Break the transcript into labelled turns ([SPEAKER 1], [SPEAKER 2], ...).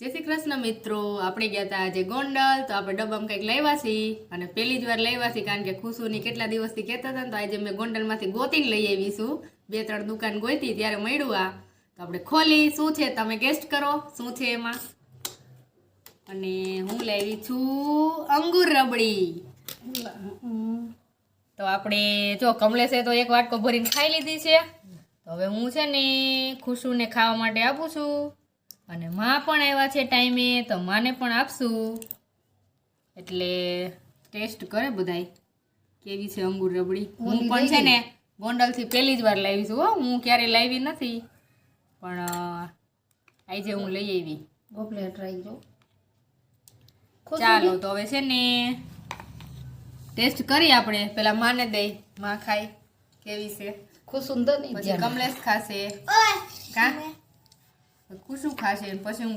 [SPEAKER 1] જય શ્રી કૃષ્ણ મિત્રો, આપણે ગયા હતા આજે ગોંડલ. તો આપણે ડબ્બામાં કંઈક લાવ્યા છીએ અને પહેલી જ વાર લાવ્યા છીએ, કારણ કે ખુશુની કેટલા દિવસથી કહેતા હતા ને, તો આજે મેં ગોંડલમાંથી ગોતીને લઈ આવીશું. 2-3 દુકાન ગોતી ત્યારે મળ્યું આ. તો આપણે ખોલી, શું છે તમે ગેસ્ટ કરો શું છે એમાં. અને હું લાવી છું અંગુર રબડી. તો આપણે જો કમલેશે તો એક વાટકો ભરીને ખાઈ લીધી છે. તો હવે હું છે ને ખુશુને ખાવા માટે આપું છું. અને માં પણ આવ્યા છે ટાઈમે, તો માને પણ આપશું. એટલે ટેસ્ટ કરે બધાય કેવી છે અંગુર રબડી. હું પણ છે ને ગોંડલથી પહેલી જ વાર લાવી છું હો, હું ક્યારેય લાવી નથી, પણ આજે હું લઈ આવી.
[SPEAKER 2] ગોપલે ટ્રાય જો.
[SPEAKER 1] ચાલો તો હવે છે ને ટેસ્ટ કરી આપણે. પેલા માને દઈ, માં ખાય કેવી છે.
[SPEAKER 2] ખુશુંદર નહીં,
[SPEAKER 1] પછી કમલેશ ખાશે, કા ખુશું ખાશે, પછી હું